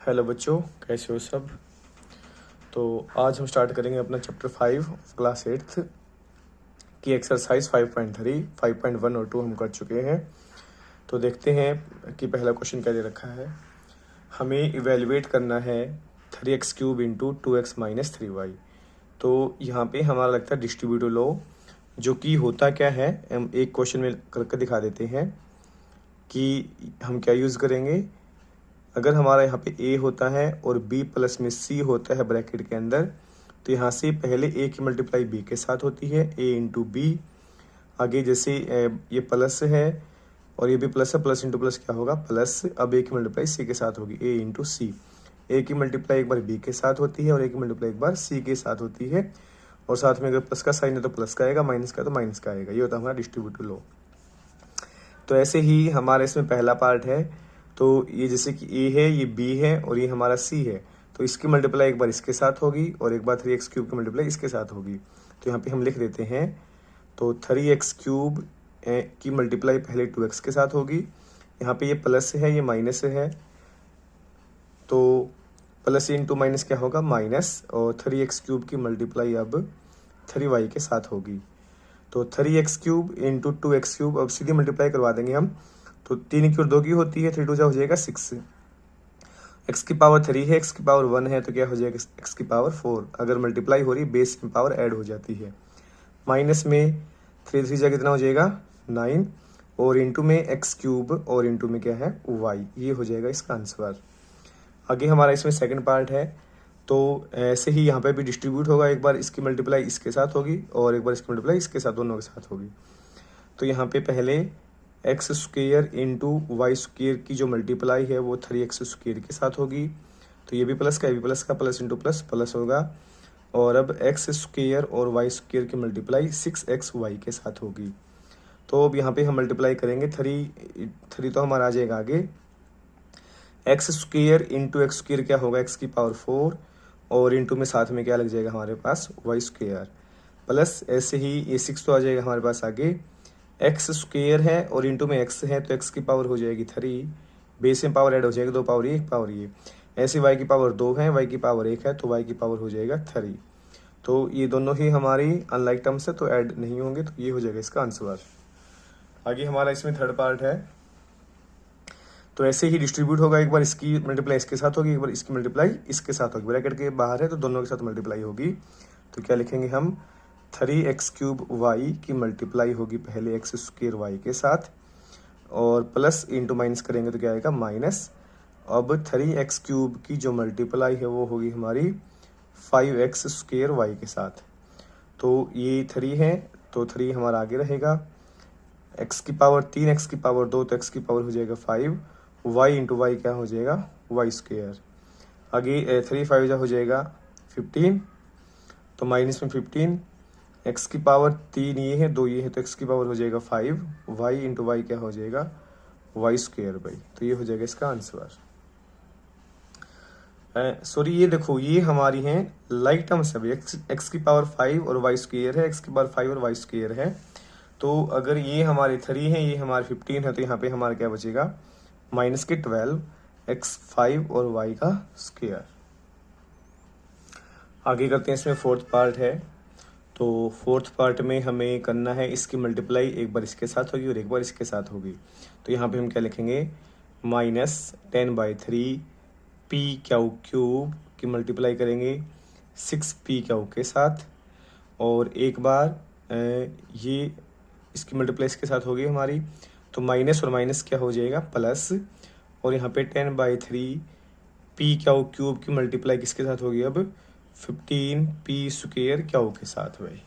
Hello बच्चों, कैसे हो सब। तो आज हम स्टार्ट करेंगे अपना चैप्टर 5 क्लास 8th की एक्सरसाइज 5.3, 5.1 और 2 हम कर चुके हैं। तो देखते हैं कि पहला क्वेश्चन क्या दे रखा है। हमें इवेल्युएट करना है 3x³ into 2x minus 3y। तो यहाँ पे हमारा लगता है डिस्ट्रीब्यूटिव लॉ, जो कि होता क्या है हम एक क्वेश्चन में करके दिखा देते हैं कि हम क्या यूज़ करेंगे। अगर हमारा यहाँ पे a होता है और b प्लस में c होता है ब्रैकेट के अंदर, तो यहाँ से पहले a की मल्टीप्लाई b के साथ होती है, a इंटू बी। आगे जैसे ये प्लस है और ये भी प्लस है, प्लस इंटू प्लस क्या होगा प्लस। अब a की मल्टीप्लाई c के साथ होगी, a इंटू सी। a की मल्टीप्लाई एक बार b के साथ होती है और a की मल्टीप्लाई एक बार c के साथ होती है। और साथ में अगर प्लस का साइन है तो प्लस का आएगा, माइनस का तो माइनस का आएगा। ये होता है हमारा डिस्ट्रीब्यूटिव लॉ। तो ऐसे ही हमारे इसमें पहला पार्ट है। तो ये जैसे कि ए है, ये बी है और ये हमारा सी है। तो इसकी मल्टीप्लाई एक बार इसके साथ होगी और एक बार 3x³ की मल्टीप्लाई इसके साथ होगी। तो यहाँ पे हम लिख देते हैं। तो 3x³ की मल्टीप्लाई पहले 2x के साथ होगी। यहाँ पे ये प्लस है, ये माइनस है, तो प्लस इंटू माइनस क्या होगा माइनस। और 3x³ की मल्टीप्लाई अब 3y के साथ होगी। तो 3x³ इंटू 2x³, अब सीधी मल्टीप्लाई करवा देंगे हम। तो 3 की और 2 की होती है, 3 2 हो जाएगा 6। x की पावर 3 है, x की पावर 1 है, तो क्या हो जाएगा x की पावर 4। अगर मल्टीप्लाई हो रही बेस में पावर ऐड हो जाती है। माइनस में 3 3 जा कितना हो जाएगा 9, और इंटू में x³ और इंटू में क्या है y। ये हो जाएगा इसका आंसर। आगे हमारा इसमें सेकंड पार्ट है। तो ऐसे ही यहाँ पे भी डिस्ट्रीब्यूट होगा, एक बार इसकी मल्टीप्लाई इसके साथ होगी और एक बार इसकी मल्टीप्लाई इसके साथ, दोनों के साथ होगी। तो यहाँ पे पहले x² इंटू y² की जो मल्टीप्लाई है वो 3x² के साथ होगी। तो ये भी प्लस का, ये भी प्लस का, प्लस इंटू प्लस प्लस होगा। और अब x² और y² की मल्टीप्लाई 6xy के साथ होगी। तो अब यहाँ पे हम मल्टीप्लाई करेंगे, 3 तो हमारा आ जाएगा आगे। x² इंटू x² क्या होगा x की पावर 4, और इंटू में साथ में क्या लग जाएगा हमारे पास y² प्लस। ऐसे ही ये 6 तो आ जाएगा हमारे पास आगे। x² है और इंटू में x है, तो x की पावर हो जाएगी 3, बेस में पावर ऐड हो जाएगी, 2 पावर ये 1 पावर ये। ऐसे y की पावर 2 है, y की पावर 1 है, तो y की पावर हो जाएगा 3। तो ये दोनों ही हमारी अनलाइक टर्म्स है, तो ऐड नहीं होंगे, तो ये हो जाएगा इसका आंसर। आगे हमारा इसमें थर्ड पार्ट है। तो ऐसे ही डिस्ट्रीब्यूट होगा, एक बार इसकी मल्टीप्लाई इसके साथ होगी, एक बार इसकी मल्टीप्लाई इसके साथ होगी। ब्रैकेट के बाहर है तो दोनों के साथ मल्टीप्लाई होगी। तो क्या लिखेंगे हम 3x³ की मल्टीप्लाई होगी पहले x² के साथ, और प्लस इंटू माइनस करेंगे तो क्या आएगा माइनस। अब 3x³ की जो मल्टीप्लाई है वो होगी हमारी 5x² के साथ। तो ये 3 है, तो 3 हमारा आगे रहेगा। x की पावर 3, x की पावर 2, तो x की पावर हो जाएगा 5। y इंटू वाई क्या हो जाएगा y²। आगे 3 5 हो जाएगा 15, तो माइनस में 15। x की पावर 3 ये है, 2 ये है, तो x की पावर हो जाएगा 5। y इंटू वाई क्या हो जाएगा y² भाई। तो ये हो जाएगा इसका आंसर। सॉरी, ये देखो ये हमारी हैं लाइक टर्म्स है। x की पावर 5 और y² है, x की पावर 5 और y² है। तो अगर ये हमारे 3 है, ये हमारे 15 है, तो यहाँ पे हमारा क्या बचेगा माइनस के 12, x5 और y का स्क्वायर। आगे करते हैं, इसमें फोर्थ पार्ट है। तो फोर्थ पार्ट में हमें करना है इसकी मल्टीप्लाई एक बार इसके साथ होगी और एक बार इसके साथ होगी। तो यहाँ पे हम क्या लिखेंगे -10/3 p³ की मल्टीप्लाई करेंगे 6p³ के साथ, और एक बार ये इसकी मल्टीप्लाई इसके साथ होगी हमारी। तो माइनस और माइनस क्या हो जाएगा प्लस, और यहाँ पे 10/3 p³ की मल्टीप्लाई किसके साथ होगी अब 15p² के साथ भाई।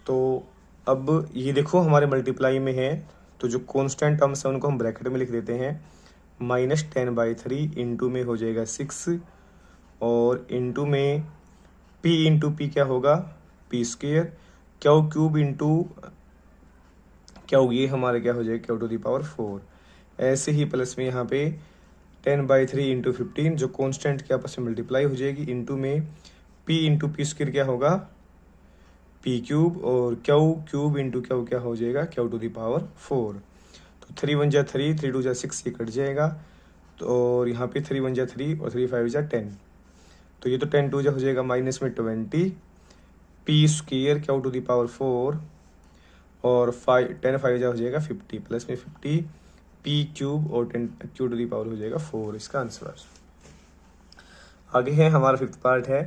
तो अब ये देखो हमारे मल्टीप्लाई में है, तो जो कांस्टेंट टर्म्स है उनको हम ब्रैकेट में लिख देते हैं। -10/3 इंटू में हो जाएगा 6, और इंटू में p क्या होगा p², q³ इंटू ये हमारे क्या हो जाएगा q⁴। ऐसे ही प्लस में यहाँ पे 10/3 इंटू 15 जो कांस्टेंट के आपस में मल्टीप्लाई हो जाएगी, इंटू में p² क्या होगा p³, और q³ इंटू क्या हो जाएगा q⁴। तो 3 1 जा 3, 3 2 जा 6, ये कट जाएगा। तो और यहाँ पे 3 × 1 = 3 और 3 × 5 = 10। तो ये तो 10 × 2 हो जाएगा माइनस में 20 पी स्क्वायर क्या टू द पावर 4 और 10 × 5 हो जाएगा 50 प्लस में 50 पी क्यूब और 10 क्यू टू द पावर हो जाएगा 4। इसका आंसर आगे है हमारा फिफ्थ पार्ट है।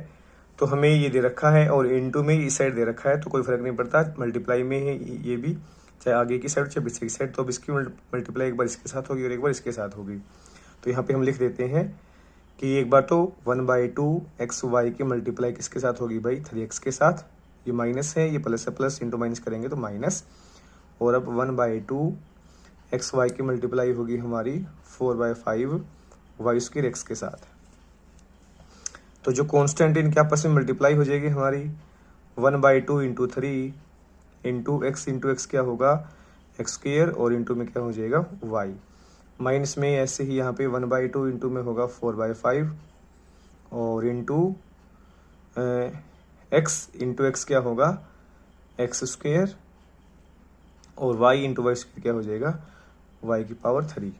तो हमें ये दे रखा है और इनटू में इस साइड दे रखा है, तो कोई फर्क नहीं पड़ता, मल्टीप्लाई में है ये भी, चाहे आगे की साइड चाहे पीछे की साइड। तो अब इसकी मल्टीप्लाई एक बार इसके साथ होगी और एक बार इसके साथ होगी। तो यहाँ पे हम लिख देते हैं कि एक बार तो 1/2 XY की मल्टीप्लाई किसके साथ होगी भाई, 3x के साथ। ये माइनस है, ये प्लस है, प्लस इंटू माइनस करेंगे तो माइनस। और अब 1/2 XY की मल्टीप्लाई होगी हमारी 4/5 y² x के साथ। तो जो कांस्टेंट इनके आपस में मल्टीप्लाई हो जाएगी हमारी 1/2 × 3 × x क्या होगा x² और इंटू में क्या हो जाएगा y। माइनस में ऐसे ही यहाँ पे 1/2 इंटू में होगा 4/5 और इंटू x क्या होगा x² और y × y² क्या हो जाएगा y⁴।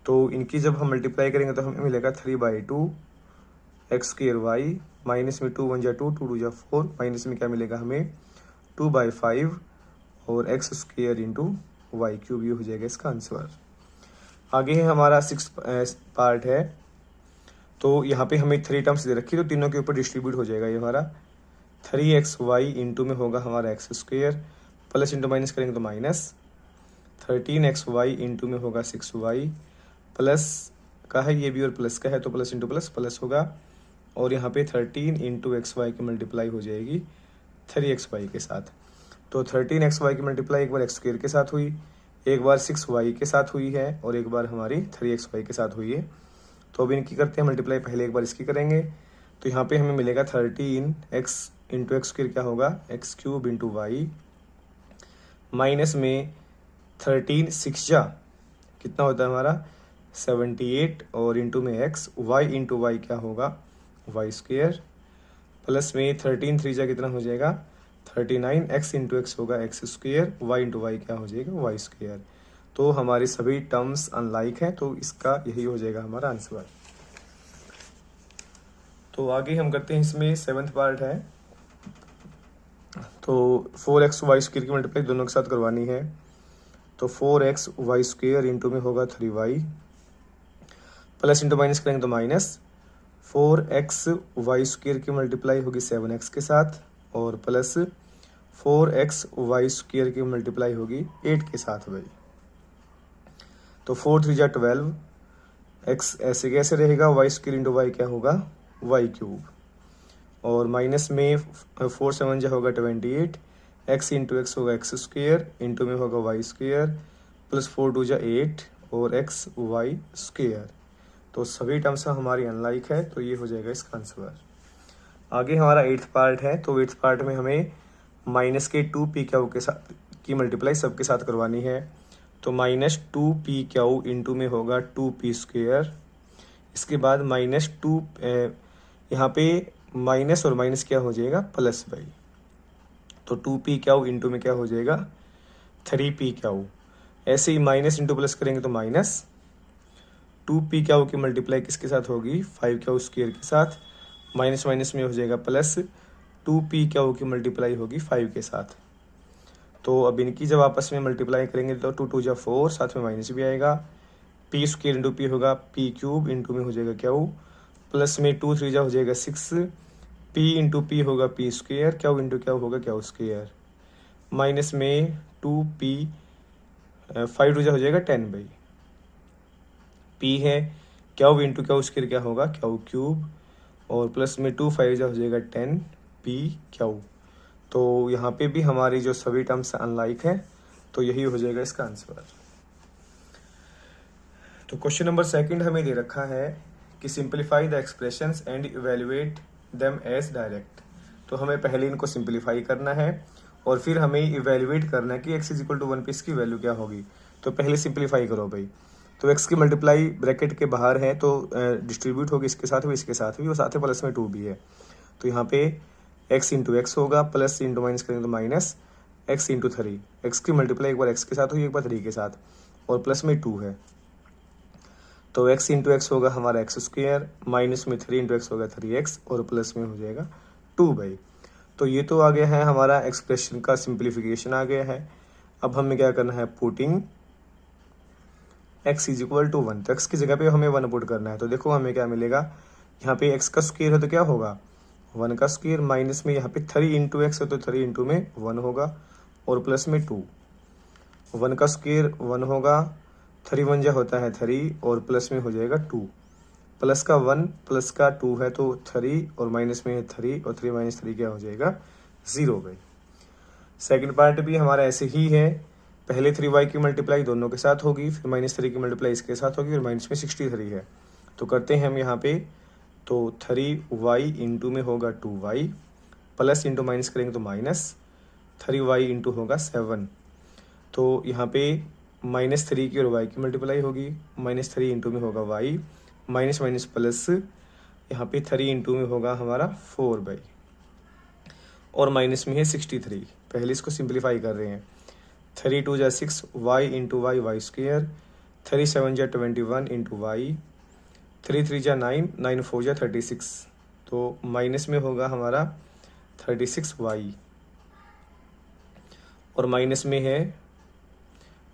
तो इनकी जब हम मल्टीप्लाई करेंगे तो हमें मिलेगा 3/2 x² y माइनस में 2 × 1 = 2 2 × 4 माइनस में क्या मिलेगा हमें 2/5 और x² × y³ ये हो जाएगा इसका आंसर। आगे है हमारा 6th पार्ट है। तो यहाँ पे हमें 3 टर्म्स दे रखी, तो तीनों के ऊपर डिस्ट्रीब्यूट हो जाएगा ये हमारा 3xy इंटू में होगा हमारा x² प्लस इंटू माइनस करेंगे तो माइनस 13xy इंटू में होगा 6y प्लस का है ये भी और प्लस का है तो प्लस इंटू प्लस प्लस होगा। और यहाँ पे 13 × xy की मल्टीप्लाई हो जाएगी 3xy के साथ। तो 13xy की मल्टीप्लाई एक बार x² के साथ हुई, एक बार 6y के साथ हुई है और एक बार हमारी 3xy के साथ हुई है। तो अब इनकी करते हैं मल्टीप्लाई, पहले एक बार इसकी करेंगे तो यहाँ पे हमें मिलेगा 13x × x² क्या होगा x³ × y माइनस में 13 6 जा कितना होता है हमारा 78 और इंटू में x y × y क्या होगा y² प्लस में 13 3 जा कितना हो जाएगा 39 x × x होगा x² y × y क्या हो जाएगा y²। तो हमारी सभी टर्म्स अनलाइक हैं, तो इसका यही हो जाएगा हमारा आंसर। तो आगे हम करते हैं इसमें 7th पार्ट है। तो 4x y² की मल्टीप्लाई दोनों के साथ करवानी है। तो 4x y² इंटू में होगा 3y प्लस इंटू माइनस करेंगे तो माइनस 4x y² की मल्टीप्लाई होगी 7x के साथ और प्लस 4x y² की मल्टीप्लाई होगी 8 के साथ भाई। तो 4 3 जा 12 x ऐसे कैसे रहेगा y² × y क्या होगा y³ और माइनस में 4 7 जा होगा 28 x × x होगा x² इंटू में होगा y² प्लस 4 2 जा 8 और x y²। तो सभी टर्म्स हमारी अनलाइक है, तो ये हो जाएगा इसका आंसर। आगे हमारा 8th पार्ट है। तो 8th पार्ट में हमें माइनस के 2p क्यू के साथ की मल्टीप्लाई सबके साथ करवानी है। तो माइनस 2p क्यू इंटू में होगा 2p²। इसके बाद माइनस 2 यहाँ पे माइनस और माइनस क्या हो जाएगा प्लस भाई। तो 2p क्यू इंटू में क्या हो जाएगा 3p क्यू। ऐसे ही माइनस इंटू प्लस करेंगे तो माइनस 2p क्यू की मल्टीप्लाई किसके साथ होगी 5q² के साथ। माइनस माइनस में हो जाएगा प्लस 2p क्यू की मल्टीप्लाई होगी 5 के साथ। तो अब इनकी जब आपस में मल्टीप्लाई करेंगे तो 2 2 जा 4 साथ में माइनस भी आएगा। p² इंटू p होगा p³ इंटू में हो जाएगा क्यू प्लस में 2 3 जा हो जाएगा 6 p इंटू p होगा p² क्यू इंटू क्यू होगा क्यू² माइनस में 2p 5 2 जा हो जाएगा 10 भाई। p है क्यू इंटू क्यू² क्या होगा क्यू³ और प्लस में 2 5 जा हो जाएगा 10 p क्यू। तो यहाँ पे भी हमारी जो सभी टर्म्स अनलाइक है, तो यही हो जाएगा इसका आंसर। तो क्वेश्चन नंबर 2 हमें दे रखा है कि simplify the expressions and evaluate them as direct. तो हमें पहले इनको सिंप्लीफाई करना है और फिर हमें इवेल्युएट करना है कि x = 1 पे इसकी वैल्यू क्या होगी। तो पहले सिंप्लीफाई करो भाई। तो x की मल्टीप्लाई ब्रैकेट के बाहर है तो डिस्ट्रीब्यूट होगी इसके साथ भी इसके साथ भी और साथ में प्लस में 2 भी है। तो यहाँ पे x × x होगा प्लस इंटू माइनस करेंगे तो माइनस x × 3। x की मल्टीप्लाई एक बार x के साथ हुई एक बार 3 के साथ और प्लस में 2 है। तो x इंटू एक्स होगा हमारा एक्स स्क्वायर, माइनस में 3 इंटू एक्स होगा 3x और प्लस में हो जाएगा 2 तो ये तो आ गया है हमारा एक्सप्रेशन का सिंप्लीफिकेशन आ गया है। अब हमें क्या करना है, putting x is equal to 1, तो x की जगह पे हमें 1 पुट करना है। तो देखो हमें क्या मिलेगा, यहाँ पे x का स्क्वायर है तो क्या होगा 1 का स्क्वायर, माइनस में यहाँ पे 3 इंटू एक्स है तो 3 इंटू में 1 होगा और प्लस में 2, 1 का स्क्वायर 1 होगा, 3 1 जा होता है 3 और प्लस में हो जाएगा 2, प्लस का 1 प्लस का 2 है तो 3 और माइनस में है 3 और 3 माइनस 3 क्या हो जाएगा 0 भाई। सेकंड पार्ट भी हमारा ऐसे ही है, पहले 3y की मल्टीप्लाई दोनों के साथ होगी, फिर -3 की मल्टीप्लाई इसके साथ होगी और माइनस में 63 है। तो करते हैं हम यहाँ पे, तो 3y इंटू में होगा 2y, प्लस इंटू माइनस करेंगे तो माइनस, 3y इंटू होगा 7, तो यहाँ पे -3 की और y की मल्टीप्लाई होगी, -3 इंटू में होगा y, माइनस माइनस प्लस, यहाँ पे 3 इंटू में होगा हमारा 4 और माइनस में है 63। पहले इसको सिंप्लीफाई कर रहे हैं, 3 2 जा 6, y into y y square, 3 7 जा 21 इंटू वाई, 3 3 जा 9, 9 4 जा 36, तो माइनस में होगा हमारा 36y और माइनस में है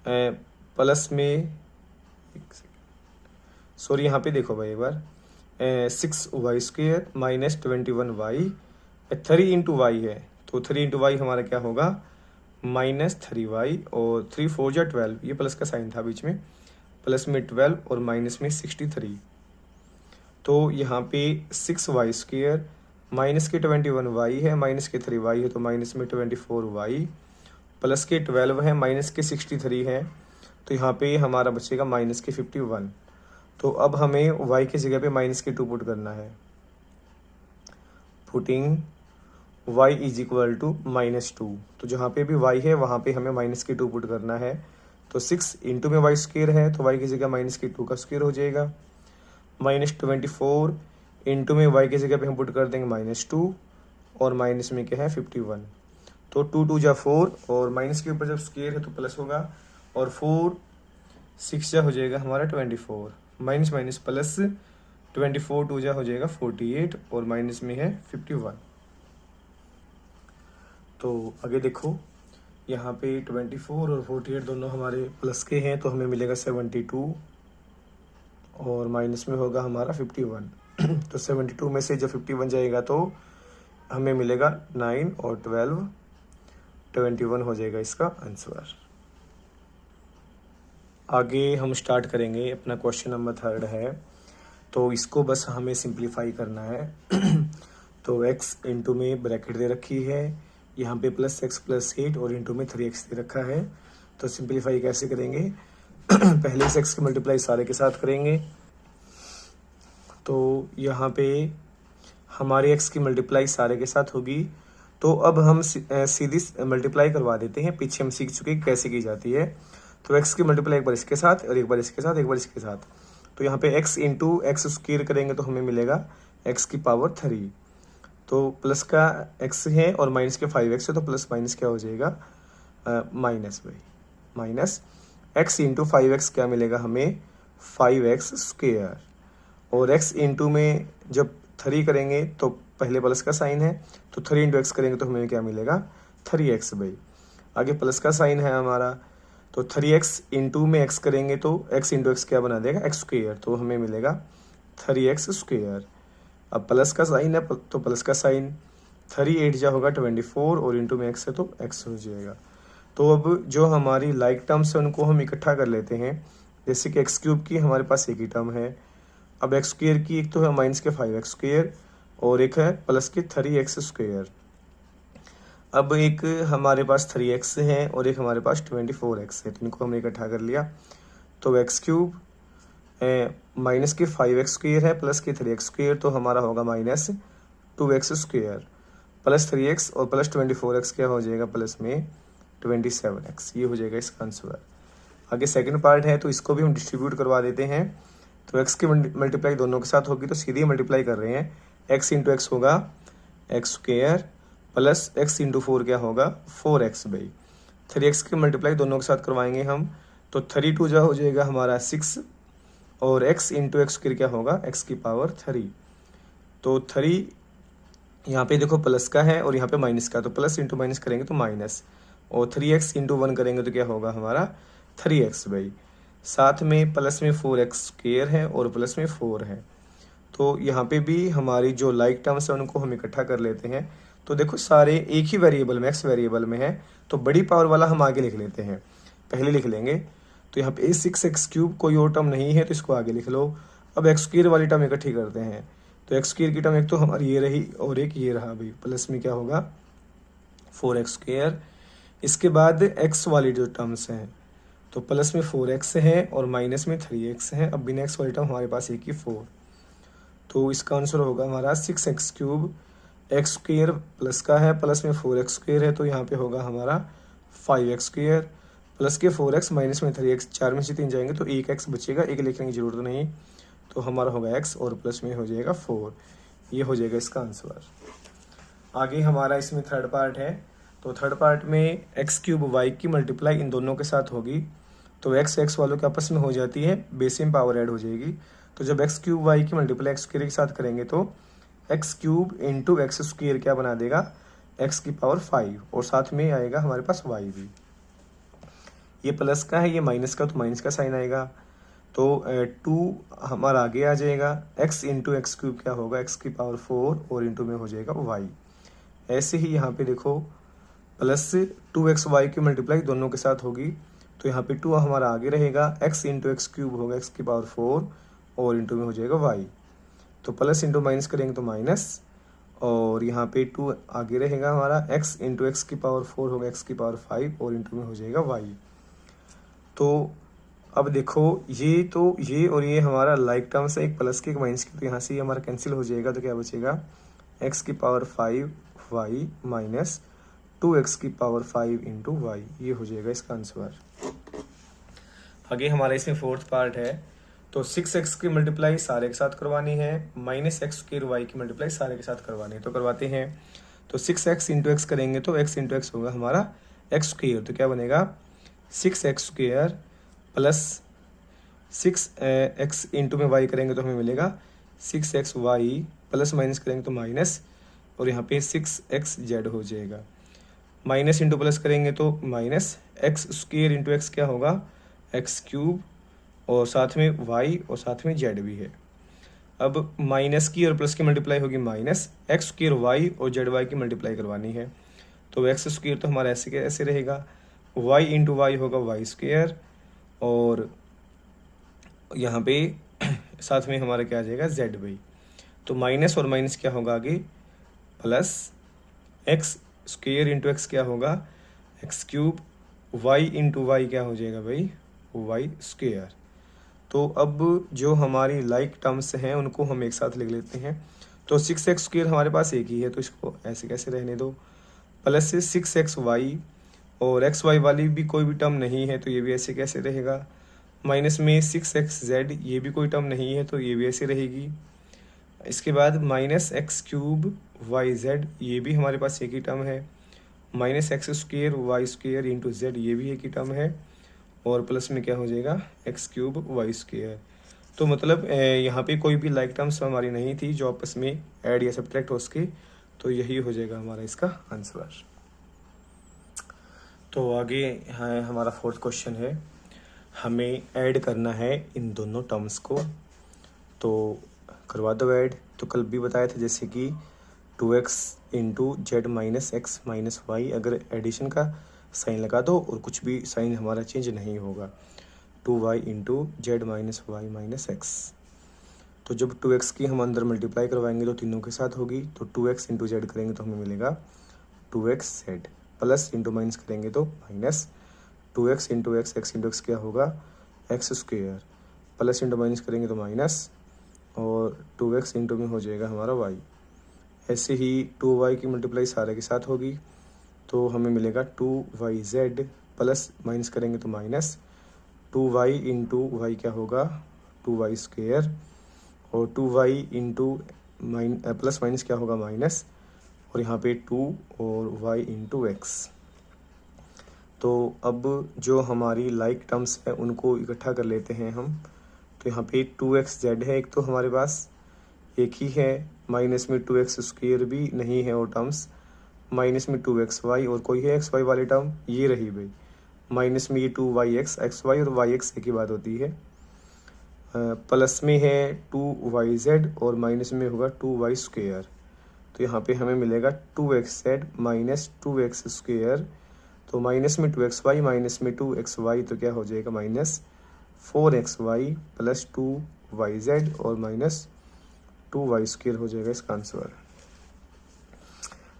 प्लस में, सॉरी यहाँ पे देखो भाई एक बार, 6y square minus 21y, 3 into y है तो 3 इंटू वाई हमारा क्या होगा -3y और 3 4 जा 12, ये प्लस का साइन था बीच में, प्लस में 12 और माइनस में 63, तो यहाँ पे 6y स्क्वेयर माइनस के 21y है, माइनस के 3y है तो माइनस में 24y, प्लस के 12 है, माइनस के 63 है, तो यहाँ पे हमारा बचेगा माइनस के 51। तो अब हमें y की जगह पे माइनस के 2 पुट करना है, putting y is equal to -2, तो जहाँ पे भी y है वहाँ पे हमें माइनस के 2 पुट करना है। तो 6 इंटू में y स्क्वायर है तो y की जगह माइनस के 2 का स्क्वायर हो जाएगा, -24 इंटू में y की जगह पे हम पुट कर देंगे -2 और माइनस में क्या है 51, तो 2 2 जा 4 और माइनस के ऊपर जब स्क्वायर है तो प्लस होगा और 4 6 जा हो जाएगा हमारा 24, माइनस माइनस प्लस, 24 2 जा हो जाएगा 48 और माइनस में है 51। तो आगे देखो यहाँ पे 24 और 48 दोनों हमारे प्लस के हैं तो हमें मिलेगा 72 और माइनस में होगा हमारा 51 तो 72 में से जब 51 जाएगा तो हमें मिलेगा 9 और 12, 21 हो जाएगा इसका आंसर। आगे हम स्टार्ट करेंगे, अपना क्वेश्चन नंबर 3 है, तो इसको बस हमें सिंप्लीफाई करना है तो x इंटू में ब्रैकेट दे रखी है, यहाँ पे +x + 8 और इंटू में 3x दे रखा है। तो सिंप्लीफाई कैसे करेंगे पहले इस x की मल्टीप्लाई सारे के साथ करेंगे, तो यहाँ पे हमारे x की मल्टीप्लाई सारे के साथ होगी, तो अब हम सीधी मल्टीप्लाई करवा देते हैं, पीछे हम सीख चुके हैं कैसे की जाती है। तो x की मल्टीप्लाई एक बार इसके साथ और एक बार इसके साथ, एक बार इसके साथ, तो यहाँ पे x इंटू एक्स स्क्वायर करेंगे तो हमें मिलेगा x की पावर 3, तो प्लस का x है और माइनस के 5x है तो प्लस माइनस क्या हो जाएगा माइनस भाई, माइनस x इंटू 5x क्या मिलेगा हमें 5x स्क्वायर, और x इंटू में जब 3 करेंगे तो पहले प्लस का साइन है तो 3 इंटू एक्स करेंगे तो हमें क्या मिलेगा 3x भाई। आगे प्लस का साइन है हमारा तो 3x इंटू में x करेंगे तो x इंटू एक्स क्या बना देगा x स्क्वायर, तो हमें मिलेगा 3x स्क्वायर। अब प्लस का साइन है तो प्लस का साइन, 3 8 जा होगा 24 और इंटू में x है तो x हो जाएगा। तो अब जो हमारी लाइक टर्म्स है उनको हम इकट्ठा कर लेते हैं, जैसे कि x क्यूब की हमारे पास एक ही टर्म है, अब x स्क्वायर की एक तो है माइनस के 5x स्क्वायर और एक है प्लस के 3x स्क्वायर। अब एक हमारे पास 3x है और एक हमारे पास 24x है, तो इनको हमने इकट्ठा कर लिया, तो x क्यूब माइनस के 5x स्क्वायर है प्लस के 3x स्क्वायर, तो हमारा होगा -2x स्क्वायर प्लस 3x और प्लस 24x क्या हो जाएगा प्लस में 27x, ये हो जाएगा इसका आंसर। आगे सेकंड पार्ट है तो इसको भी हम डिस्ट्रीब्यूट करवा देते हैं, तो x की मल्टीप्लाई दोनों के साथ होगी तो सीधी मल्टीप्लाई कर रहे हैं, x इंटू एक्स होगा x square plus x into 4 क्या होगा 4x भाई, 3x की मल्टीप्लाई दोनों के साथ करवाएंगे हम, तो 3 2 जा हो जाएगा हमारा 6 और x इंटू एक्स स्क्वायर क्या होगा, x की पावर 3। तो 3 यहाँ पे देखो प्लस का है और यहाँ पे माइनस का, तो प्लस इंटू माइनस करेंगे तो माइनस, और 3x इंटू 1 करेंगे तो क्या होगा हमारा 3x भाई। साथ में प्लस में 4x स्क्वायर है और प्लस में 4 है। तो यहाँ पे भी हमारी जो लाइक टर्म्स है उनको हम इकट्ठा कर लेते हैं। तो देखो सारे एक ही वेरिएबल में, एक्स वेरिएबल में है, तो बड़ी पावर वाला हम आगे लिख लेते हैं, पहले लिख लेंगे। तो यहाँ पे 6x³ कोई और टर्म नहीं है तो इसको आगे लिख लो। अब एक्स स्क्वायर वाली टर्म इकट्ठी करते हैं। तो एक्स स्क्वायर की टर्म एक तो हमारी ये रही और एक ये रहा भाई, प्लस में क्या होगा 4x²। इसके बाद एक्स वाली जो टर्म्स हैं, तो प्लस में 4x है और माइनस में 3x है। अब बिना एक्स वाली टर्म हमारे पास एक ही 4, तो इसका आंसर होगा हमारा 6x³। एक्स स्क्वायर प्लस का है, प्लस में 4x² है, तो यहाँ पे होगा हमारा 5x²। प्लस के 4x माइनस में 3x, 4 में से 3 जाएंगे तो एक x बचेगा, एक लिखने की जरूरत नहीं, तो हमारा होगा x और प्लस में हो जाएगा 4। ये हो जाएगा इसका आंसर। आगे हमारा इसमें थर्ड पार्ट है। तो थर्ड पार्ट में x³ y की मल्टीप्लाई इन दोनों के साथ होगी, तो x वालों के आपस में हो जाती है, बेस में पावर ऐड हो जाएगी। तो जब x³ y की मल्टीप्लाई x² के साथ करेंगे तो x³ इंटू एक्स स्क्वायर क्या बना देगा, x की पावर 5, और साथ में आएगा हमारे पास y भी। ये प्लस का है, ये माइनस का, तो माइनस का साइन आएगा, तो 2 हमारा आगे आ जाएगा। x इंटू x³ क्या होगा, x की पावर 4 और इंटू में हो जाएगा y। ऐसे ही यहाँ पे देखो प्लस 2xy की मल्टीप्लाई दोनों के साथ होगी, तो यहाँ पे 2 हमारा आगे रहेगा, x इंटू x³ होगा x की पावर 4 और इंटू में हो जाएगा y। तो प्लस इंटू माइनस करेंगे तो माइनस, और यहाँ पे 2 आगे रहेगा हमारा, x इंटू एक्स की पावर 4 होगा x की पावर 5 और इंटू में हो जाएगा y। तो अब देखो ये और ये हमारा लाइक टर्म्स है, एक प्लस की एक माइनस की, तो यहाँ से ये हमारा कैंसिल हो जाएगा, तो क्या बचेगा x की पावर 5 y माइनस 2x की पावर 5 इंटू वाई। ये हो जाएगा इसका आंसर। आगे हमारा इसमें फोर्थ पार्ट है। तो 6x की मल्टीप्लाई सारे के साथ करवानी है, माइनस x² y की मल्टीप्लाई सारे के साथ करवानी है, तो करवाते हैं। तो 6x इंटू एक्स करेंगे तो x इंटू एक्स होगा हमारा x², तो क्या बनेगा 6x² प्लस 6x इंटू में y करेंगे तो हमें मिलेगा 6xy, प्लस माइनस करेंगे तो माइनस, और यहाँ पे 6xz हो जाएगा। माइनस इंटू प्लस करेंगे तो माइनस x² इंटू एक्स क्या होगा x³, और साथ में y और साथ में z भी है। अब माइनस की और प्लस की मल्टीप्लाई होगी माइनस x² y और zy की मल्टीप्लाई करवानी है, तो x² तो हमारा ऐसे ऐसे रहेगा, y इंटू वाई होगा y², और यहाँ पे साथ में हमारा क्या आ जाएगा z भाई। तो माइनस और माइनस क्या होगा आगे प्लस x² इंटू एक्स क्या होगा x³, y इंटू वाई क्या हो जाएगा भाई y²। तो अब जो हमारी लाइक टर्म्स हैं उनको हम एक साथ लिख लेते हैं। तो 6x² हमारे पास एक ही है, तो इसको ऐसे कैसे रहने दो, प्लस 6xy, और xy वाली भी कोई भी टर्म नहीं है, तो ये भी ऐसे कैसे रहेगा। माइनस में 6xz, ये भी कोई टर्म नहीं है, तो ये भी ऐसे रहेगी। इसके बाद माइनस x³ yz, ये भी हमारे पास एक ही टर्म है। Minus x² y² into z, ये भी एक ही टर्म है, और प्लस में क्या हो जाएगा x³ y²। तो मतलब यहाँ पे कोई भी लाइक टर्म्स हमारी नहीं थी जो आपस में ऐड या सब्ट्रैक्ट हो सके, तो यही हो जाएगा हमारा इसका आंसर। तो आगे है हमारा फोर्थ क्वेश्चन है, हमें ऐड करना है इन दोनों टर्म्स को, तो करवा दो ऐड। तो कल भी बताया था जैसे कि 2x into z minus x minus y, अगर एडिशन का साइन लगा दो और कुछ भी साइन हमारा चेंज नहीं होगा, 2y into z minus y minus x. तो जब 2x की हम अंदर मल्टीप्लाई करवाएंगे तो तीनों के साथ होगी, तो 2x इंटू जेड करेंगे तो हमें मिलेगा 2xz, प्लस इंटू माइनस करेंगे तो minus 2x into x, x into x क्या होगा x², प्लस इंटू माइनस करेंगे तो माइनस, और 2x इंटू में हो जाएगा हमारा y। ऐसे ही 2y की मल्टीप्लाई सारे के साथ होगी, तो हमें मिलेगा 2yz, प्लस माइनस करेंगे तो माइनस 2y इंटू वाई क्या होगा 2y², और 2y इंटू प्लस माइनस क्या होगा माइनस, और यहाँ पे 2 और y इंटू एक्स। तो अब जो हमारी लाइक टर्म्स है उनको इकट्ठा कर लेते हैं हम। तो यहाँ पे 2xz है एक तो हमारे पास, एक ही है, माइनस में 2x² भी नहीं है वो टर्म्स, माइनस में 2xy और कोई है xy वाली टर्म, ये रही भाई, माइनस में ये 2yx, xy और yx एक ही बात होती है, प्लस में है 2yz और माइनस में होगा 2y²। तो यहाँ पे हमें मिलेगा 2xz माइनस 2x², तो माइनस में 2xy माइनस में 2xy, तो क्या हो जाएगा माइनस 4xy प्लस 2yz और माइनस 2y² हो जाएगा इसका आंसर।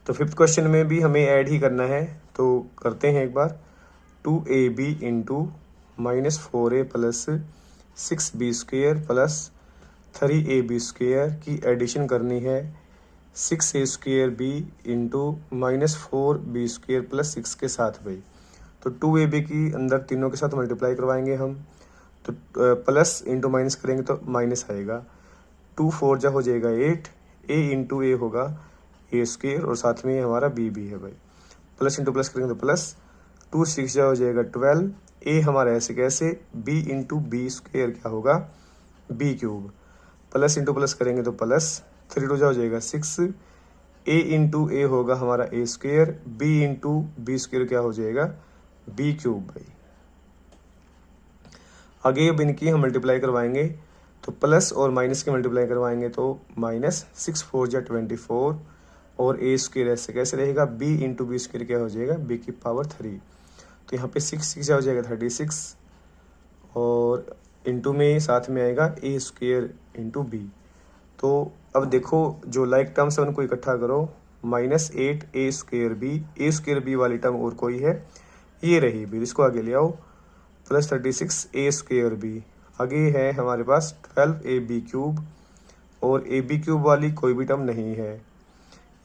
तो फिफ्थ क्वेश्चन में भी हमें ऐड ही करना है, तो करते हैं एक बार। 2ab into minus 4a plus 6b² plus 3ab² की एडिशन करनी है 6a² into minus 4b² plus 6 के साथ भाई। तो 2ab की अंदर तीनों के साथ मल्टीप्लाई करवाएंगे हम, तो प्लस इंटू माइनस करेंगे तो माइनस आएगा, 2 4 जा हो जाएगा 8, a इंटू ए होगा a² और साथ में हमारा b भी है भाई, प्लस इंटू प्लस करेंगे तो प्लस, 2 6 जा हो जाएगा 12, a हमारा ऐसे कैसे, b इंटू b² क्या होगा b³, प्लस इंटू प्लस करेंगे तो प्लस, 3 2 जा हो जाएगा 6, a इंटू ए होगा हमारा a², b इंटू b² क्या हो जाएगा b³ भाई। आगे अब इनकी हम मल्टीप्लाई करवाएंगे, तो प्लस और माइनस की मल्टीप्लाई करवाएंगे तो माइनस 6 4 जा 24 और a² ऐसे कैसे रहेगा, b इंटू b² क्या हो जाएगा b⁴, तो यहाँ पे 6 6 जा हो जाएगा 36 और इंटू में साथ में आएगा a² इंटू b। तो अब देखो जो लाइक टर्म्स है उनको इकट्ठा करो, माइनस 8 a² b वाली टर्म और कोई है, ये रही भी, इसको आगे ले आओ, प्लस 36 a² b, आगे है हमारे पास 12ab³ और ab³ वाली कोई भी टर्म नहीं है,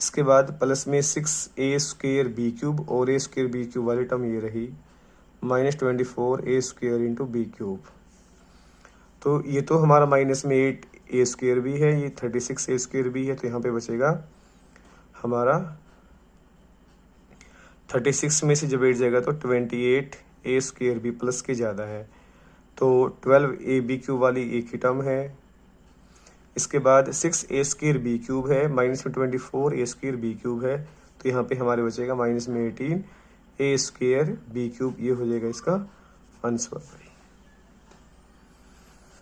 इसके बाद प्लस में 6a² b³ और a² b³ वाली टर्म ये रही, माइनस 24 a² इंटू b³। तो ये तो हमारा माइनस में 8 a² भी है, ये 36 a² भी है, तो यहाँ पे बचेगा हमारा 36 में से जब 8 जाएगा तो 28 a² भी प्लस के ज़्यादा है, तो 12ab³ वाली एक ही टर्म है। इसके बाद 6a² b³ है, माइनस में 24 a² b³ है, तो यहाँ पे हमारे बचेगा माइनस में 18 a² b³, ये हो जाएगा इसका आंसर।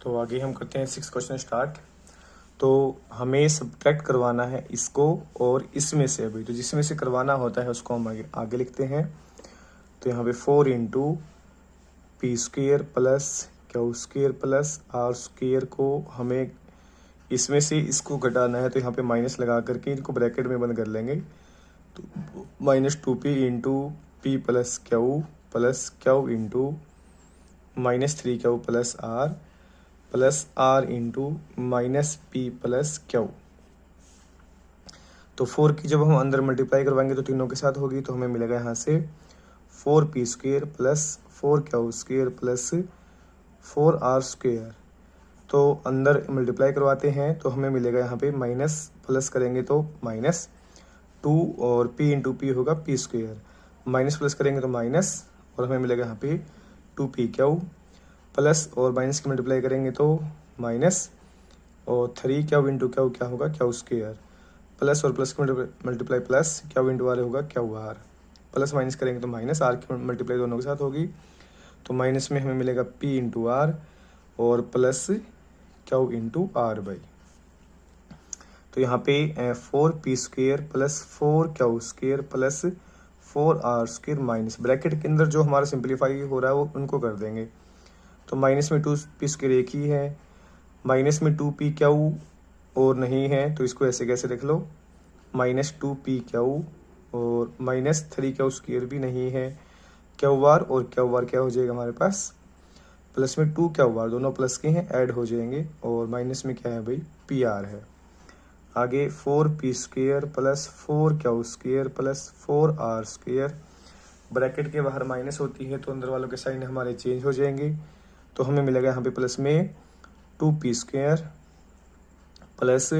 तो आगे हम करते हैं 6th क्वेश्चन स्टार्ट। तो हमें सब्ट्रैक्ट करवाना है इसको और इसमें से अभी, तो जिसमें से करवाना होता है उसको हम आगे लिखते हैं। तो यहाँ पे 4 into p² plus q² plus r² को हमें इसमें से इसको घटाना है, तो यहाँ पे माइनस लगा करके इनको ब्रैकेट में बंद कर लेंगे, तो minus 2p into p plus q into minus 3q plus r into minus p plus q। तो 4 की जब हम अंदर मल्टीप्लाई करवाएंगे तो तीनों के साथ होगी, तो हमें मिलेगा यहाँ से 4p² plus 4q² plus 4r²। तो अंदर मल्टीप्लाई करवाते हैं तो हमें मिलेगा यहाँ पे माइनस, प्लस करेंगे तो माइनस 2 और p इंटू p होगा p², माइनस प्लस करेंगे तो माइनस, और हमें मिलेगा यहाँ पे 2pq प्लस और माइनस की मल्टीप्लाई करेंगे तो माइनस, और 3q इंटू q क्या होगा q², प्लस और प्लस की multiply plus q into r होगा qr, प्लस माइनस करेंगे तो माइनस, r की मल्टीप्लाई दोनों के साथ होगी, तो माइनस में हमें मिलेगा p इंटू r और प्लस q इंटू r भाई। तो यहाँ पे 4p² plus 4q² plus 4r² minus, bracket के अंदर जो हमारा सिंप्लीफाई हो रहा है वो उनको कर देंगे, तो माइनस में 2p² एक ही है, माइनस में 2pq और नहीं है, तो इसको ऐसे कैसे लिख लो, माइनस 2pq और माइनस 3q² भी नहीं है, qr और qr क्या हो जाएगा हमारे पास, प्लस में 2qr, दोनों प्लस के हैं ऐड हो जाएंगे, और माइनस में क्या है भाई pr है। आगे 4p² plus 4q² plus 4r², bracket के बाहर माइनस होती है तो अंदर वालों के साइन हमारे चेंज हो जाएंगे, तो हमें मिलेगा यहाँ पे प्लस में 2p² प्लस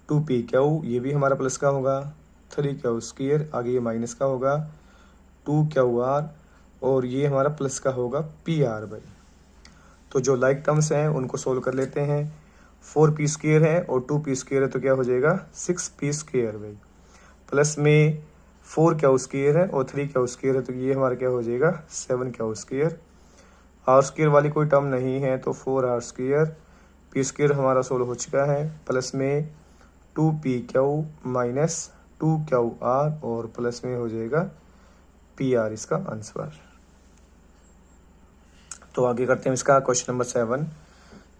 2pq, ये भी हमारा प्लस का होगा, 3q², आगे ये माइनस का होगा 2qr और ये हमारा प्लस का होगा pr भाई। तो जो लाइक टर्म्स हैं उनको सोल्व कर लेते हैं। 4p² है और 2p² है तो क्या हो जाएगा 6p² भाई। प्लस में 4 है और 3 है तो ये हमारा क्या हो जाएगा 7 r² वाली कोई टर्म नहीं है तो 4r²। p² हमारा सोल्व हो चुका है। प्लस में 2pq माइनस 2qr और प्लस में हो जाएगा pr इसका आंसर। तो आगे करते हैं इसका क्वेश्चन नंबर 7।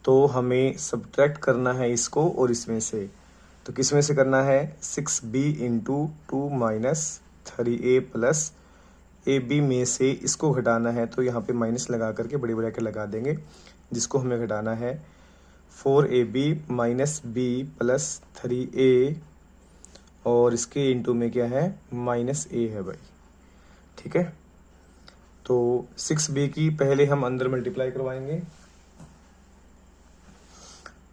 तो हमें सब्ट्रैक्ट करना है इसको और इसमें से, तो किस में से करना है 6b into 2 minus 3a plus ab में से इसको घटाना है। तो यहाँ पे माइनस लगा करके बड़ी ब्रैकेट लगा देंगे, जिसको हमें घटाना है 4ab minus b plus 3a और इसके इंटू में क्या है माइनस a है भाई। ठीक है, तो 6b की पहले हम अंदर मल्टीप्लाई करवाएंगे।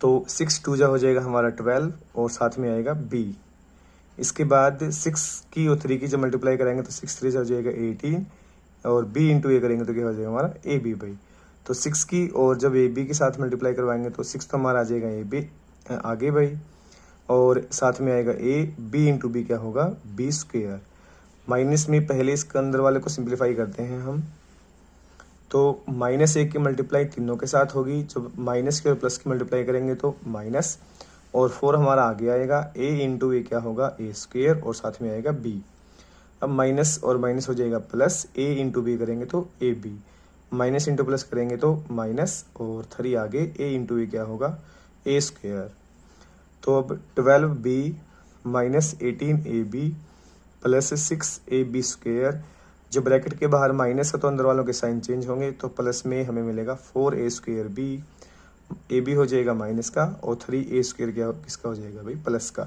तो 6 2 जा हो जाएगा हमारा 12 और साथ में आएगा b। इसके बाद 6 की और 3 की जब मल्टीप्लाई करेंगे तो 6 3 जा हो जाएगा 18 और b इंटू a करेंगे तो क्या हो जाएगा हमारा ab भाई। तो 6 की और जब ab के साथ मल्टीप्लाई करवाएंगे तो 6 तो हमारा आ जाएगा ab आगे भाई, और साथ में आएगा a, b इंटू b क्या होगा b²। माइनस में पहले इसके अंदर वाले को सिंप्लीफाई करते हैं हम। तो -1 की मल्टीप्लाई तीनों के साथ होगी, जब माइनस की और प्लस की मल्टीप्लाई करेंगे तो माइनस और 4 हमारा आगे आएगा a इंटू ए क्या होगा a² और साथ में आएगा b। अब माइनस और माइनस हो जाएगा प्लस, a इंटू बी करेंगे तो ab, माइनस इंटू प्लस करेंगे तो माइनस और 3 आगे a इंटू ए क्या होगा a²। तो अब 12b minus 18ab plus 6ab²। जब ब्रैकेट के बाहर माइनस है तो अंदर वालों के साइन चेंज होंगे, तो प्लस में हमें मिलेगा 4a²b, ab हो जाएगा माइनस का और 3a² क्या किसका हो जाएगा भाई प्लस का।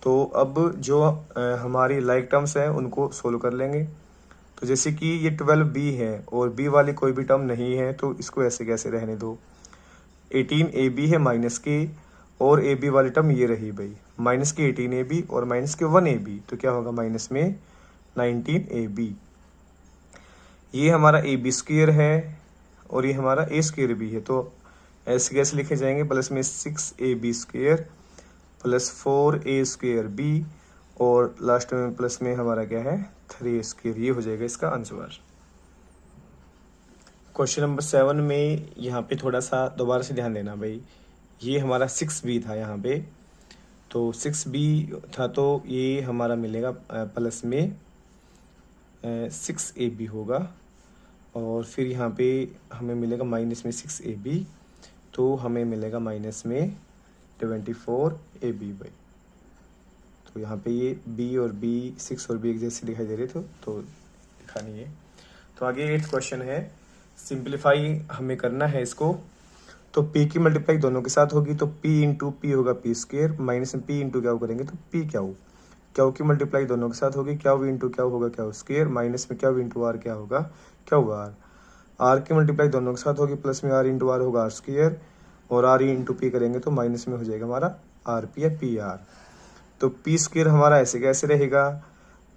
तो अब जो हमारी लाइक टर्म्स हैं उनको सोल्व कर लेंगे। तो जैसे कि ये 12b है और b वाली कोई भी टर्म नहीं है तो इसको ऐसे कैसे रहने दो। 18ab है माइनस के और ab वाली टर्म ये रही भाई, माइनस के 18ab और माइनस के 1ab तो क्या होगा माइनस में 19ab। ये हमारा ab² है और ये हमारा a² भी है, तो ऐसे कैसे लिखे जाएंगे प्लस में 6ab² प्लस 4a²b और लास्ट में प्लस में हमारा क्या है 3a²। ये हो जाएगा इसका आंसर। क्वेश्चन नंबर 7 में यहाँ पे थोड़ा सा दोबारा से ध्यान देना भाई, ये हमारा 6b था यहाँ पे, तो 6b था तो ये हमारा मिलेगा प्लस में 6ab होगा और फिर यहाँ पे हमें मिलेगा माइनस में 6ab तो हमें मिलेगा माइनस में 24ab भाई। तो यहाँ पे ये b और b 6 और b एक जैसे दिखाई दे रहे थे तो लिखा नहीं है। तो आगे 8th क्वेश्चन है, सिंप्लीफाई हमें करना है इसको। तो p की मल्टीप्लाई दोनों के साथ होगी तो p इंटू पी होगा p² माइनस में p इंटू क्या करेंगे तो p क्यू की मल्टीप्लाई दोनों के साथ होगी, क्यू इंटू क्या होगा क्यू² माइनस में क्यू इंटू आर क्या होगा QR। r की मल्टीप्लाई दोनों के साथ होगी प्लस में r इंटू आर होगा r² और r इंटू पी करेंगे तो माइनस में हो जाएगा हमारा rp या PR। तो p² हमारा ऐसे कैसे रहेगा,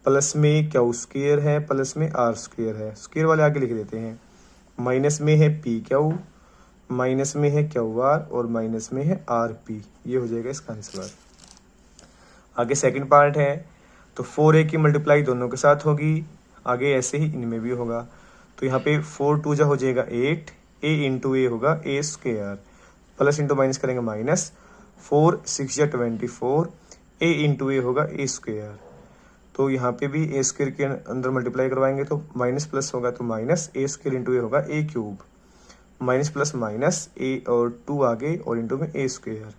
प्लस में क्यू² है प्लस में r² है, स्क्वायर वाले आगे लिख देते हैं, माइनस में है pq माइनस में है QR और माइनस में है RP। ये हो जाएगा इसका आंसर। आगे सेकंड पार्ट है, तो 4a की मल्टीप्लाई दोनों के साथ होगी, आगे ऐसे ही इनमें भी होगा। तो यहाँ पे 4 2 जा हो जाएगा 8, a इंटू ए होगा a² प्लस इंटू माइनस करेंगे माइनस 4 6 जा 24, a इंटू ए होगा a²। तो यहाँ पे भी a² के अंदर मल्टीप्लाई करवाएंगे तो माइनस प्लस होगा तो माइनस a² इंटू ए होगा a³ minus plus minus a और 2 आगे और इंटू में a²।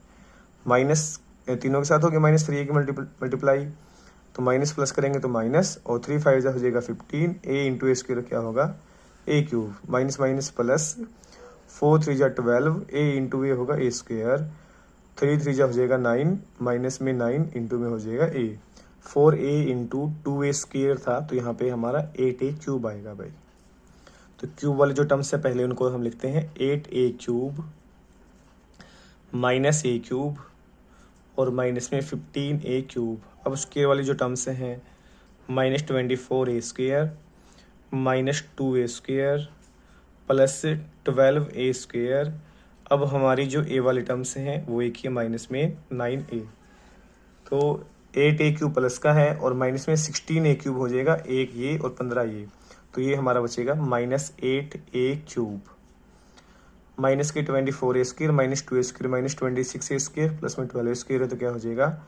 माइनस तीनों के साथ हो गया माइनस 3a की मल्टीप्लाई तो माइनस प्लस करेंगे तो माइनस और 3 5 जा हो जाएगा 15, a इंटू a² क्या होगा a³ माइनस माइनस प्लस 4 3 जा 12, a इंटू ए होगा a², 3 3 जा हो जाएगा 9 माइनस में 9 इंटू में हो जाएगा a। 4a इंटू 2a² था तो यहाँ पे हमारा 8a³ आएगा भाई। तो क्यूब वाले जो टर्म्स है पहले उनको हम लिखते हैं 8a³ माइनस a³ और माइनस में 15a³ अब स्क्वायर वाली जो टर्म्स हैं minus 24a² minus 2a² plus 12a²। अब हमारी जो ए वाली टर्म्स हैं वो एक ही माइनस में 9a, तो 8a³ प्लस का है और माइनस में 16a³ हो जाएगा, एक ये और 15 ये, तो ये हमारा बचेगा -8a³। माइनस के 24a² -2a² -26a² प्लस में 12a² है तो क्या हो जाएगा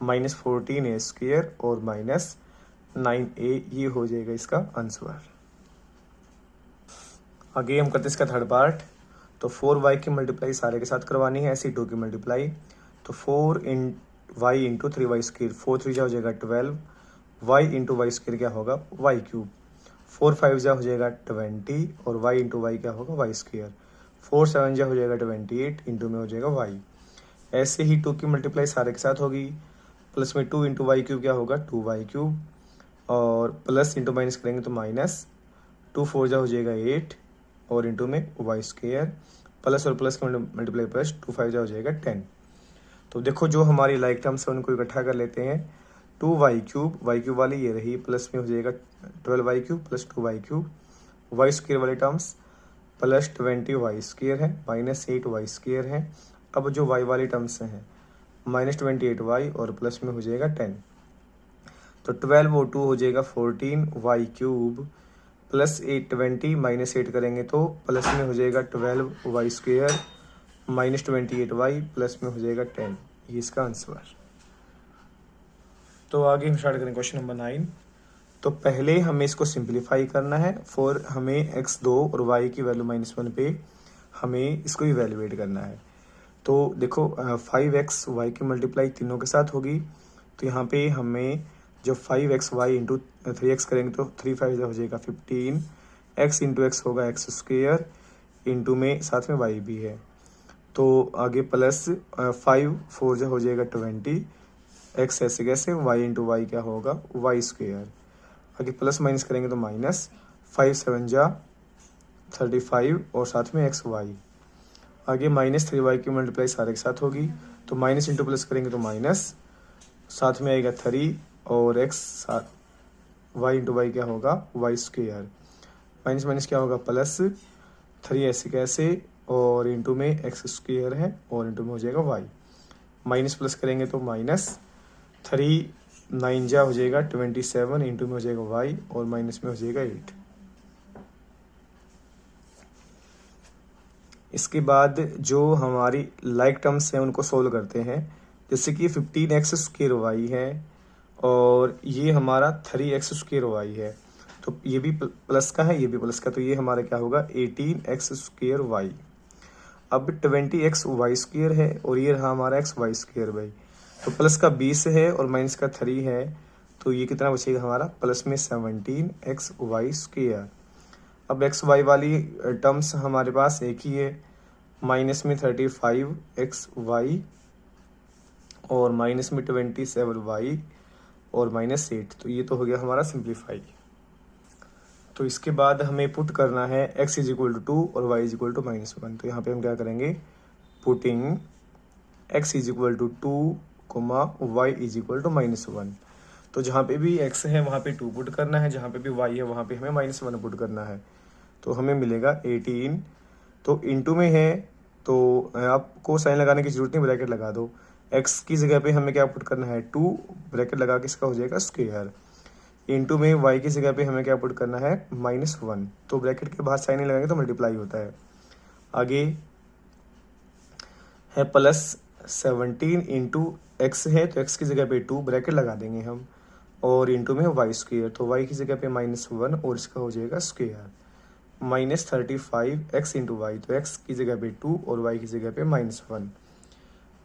-14a² और -9a, ये हो जाएगा इसका आंसर। आगे हम करते हैं इसका थर्ड पार्ट। तो 4y की मल्टीप्लाई सारे के साथ करवानी है, ऐसी 2 की मल्टीप्लाई। तो 4y इंटू 3y², 4 3 जा हो जाएगा 12, y इंटू y² क्या होगा y³, 4 5 जा हो जाएगा 20 और y इंटू y क्या होगा y², 4 7 जा हो जाएगा 28 इंटू में हो जाएगा y। ऐसे ही 2 की मल्टीप्लाई सारे के साथ होगी, प्लस में 2 इंटू y³ क्या होगा 2y³ और प्लस इंटू माइनस करेंगे तो माइनस, 2 4 जा हो जाएगा 8 और इंटू में y², प्लस और प्लस का मल्टीप्लाई प्लस 2 5 जा हो जाएगा 10। तो देखो जो हमारी लाइक टर्म्स है उनको इकट्ठा कर लेते हैं। 2y³ y³ वाली ये रही, प्लस में हो जाएगा 12y³ प्लस 2y³ y² वाली टर्म्स प्लस 20y² है माइनस 8y² है। अब जो y वाली टर्म्स हैं -28y और प्लस में हो जाएगा 10, तो 12 और 2 हो जाएगा 14y³ प्लस 8 20 माइनस 8 करेंगे तो प्लस में हो जाएगा 12y² माइनस 28y प्लस में हो जाएगा 10, ये इसका आंसर। तो आगे हम स्टार्ट करें क्वेश्चन नंबर 9। तो पहले हमें इसको सिंप्लीफाई करना है, फॉर हमें x2 और y की वैल्यू -1 पे हमें इसको इवेल्युएट करना है। तो देखो 5x y की मल्टीप्लाई तीनों के साथ होगी, तो यहाँ पे हमें जब 5xy इंटू 3x करेंगे तो 3 5 हो जाएगा 15, x इंटू एक्स होगा x² इंटू में साथ में y भी है, तो आगे प्लस 5 4 जो हो जाएगा 20, x ऐसे कैसे y इंटू वाई क्या होगा y², आगे प्लस माइनस करेंगे तो माइनस, 5 7 जा 35 और साथ में xy, आगे -3y की मल्टीप्लाई सारे के साथ होगी, तो माइनस इंटू प्लस करेंगे तो माइनस, साथ में आएगा 3 और y इंटू वाई क्या होगा y², माइनस माइनस क्या होगा प्लस, 3 ऐसे कैसे और इंटू में x² है और इंटू में हो जाएगा y, माइनस प्लस करेंगे तो माइनस, 3 9 जा हो जाएगा 27 इंटू में हो जाएगा y और माइनस में हो जाएगा 8। इसके बाद जो हमारी लाइक टर्म्स हैं उनको सोल्व करते हैं, जैसे कि 15x² है और ये हमारा 3x² है, तो ये भी प्लस का है ये भी प्लस का, तो ये हमारा क्या होगा 18x² अब 20xy² है और ये रहा हमारा xy² भाई, तो प्लस का 20 है और माइनस का 3 है, तो ये कितना बचेगा हमारा प्लस में 17xy²। अब xy वाली टर्म्स हमारे पास एक ही है, माइनस में 35xy और माइनस में 27y और -8, तो ये तो हो गया हमारा सिंप्लीफाई। तो इसके बाद हमें पुट करना है x = 2 और y = -1, तो यहाँ पे हम क्या करेंगे पुटिंग x = 2, y = -1, तो जहाँ पे भी x है वहाँ पे 2 पुट करना है, जहाँ पे भी y है वहाँ पे हमें -1 पुट करना है, तो हमें मिलेगा 18, तो इंटू में है तो आपको साइन लगाने की जरूरत नहीं, ब्रैकेट लगा दो, x की जगह पे हमें क्या पुट करना है 2, ब्रैकेट लगा के इसका हो जाएगा स्क्वायर, इंटू में y की जगह पे हमें क्या पुट करना है -1, तो ब्रैकेट के बाहर साइन नहीं लगाएंगे तो मल्टीप्लाई होता है। आगे है प्लस 17 इंटू एक्स है तो x की जगह पे 2 ब्रैकेट लगा देंगे हम और इंटू में y², तो y की जगह पे -1 और इसका हो जाएगा स्क्वायर, -35x इंटू वाई, तो x की जगह पे 2 और y की जगह पे -1,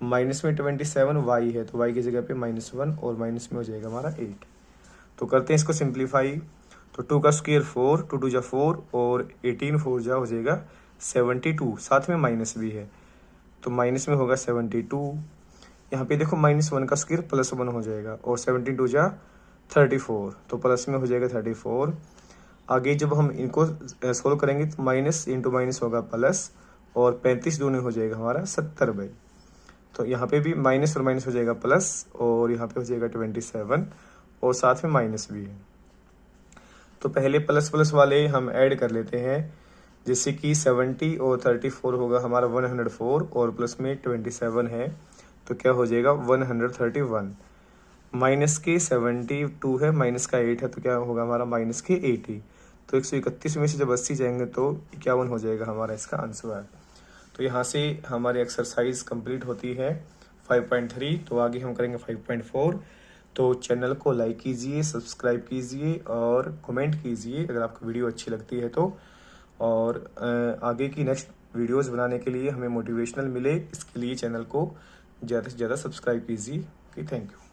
माइनस में 27y है तो y की जगह पे -1 और माइनस में हो जाएगा हमारा 8। तो करते हैं इसको सिंप्लीफाई, तो 2 का स्क्वायर 4, 2 2 जा 4 और 18 4 जा हो जाएगा 72, साथ में माइनस भी है तो माइनस में होगा 72, यहाँ पे देखो -1 का स्क्वायर +1 हो जाएगा और 72 जा 34, तो प्लस में हो जाएगा 34। आगे जब हम इनको सोल्व करेंगे तो माइनस इंटू माइनस होगा प्लस और 35 दूनी हो जाएगा हमारा 70 भाई, तो यहाँ पे भी माइनस और माइनस हो जाएगा प्लस और यहाँ पे हो जाएगा 27 और साथ में माइनस भी है। तो पहले प्लस प्लस वाले हम ऐड कर लेते हैं, जैसे कि 70 और 34 होगा हमारा 104 और प्लस में 27 है तो क्या हो जाएगा 131। माइनस के 72 है, माइनस का 8 है तो क्या होगा हमारा माइनस के 80। तो 131 में से जब 80 जाएंगे तो 51 हो जाएगा हमारा इसका आंसर। तो यहाँ से हमारी एक्सरसाइज कंप्लीट होती है 5.3। तो आगे हम करेंगे 5.4। तो चैनल को लाइक कीजिए, सब्सक्राइब कीजिए और कमेंट कीजिए अगर आपको वीडियो अच्छी लगती है तो। और आगे की नेक्स्ट वीडियोस बनाने के लिए हमें मोटिवेशनल मिले, इसके लिए चैनल को ज़्यादा से ज़्यादा सब्सक्राइब कीजिए। Okay, thank you.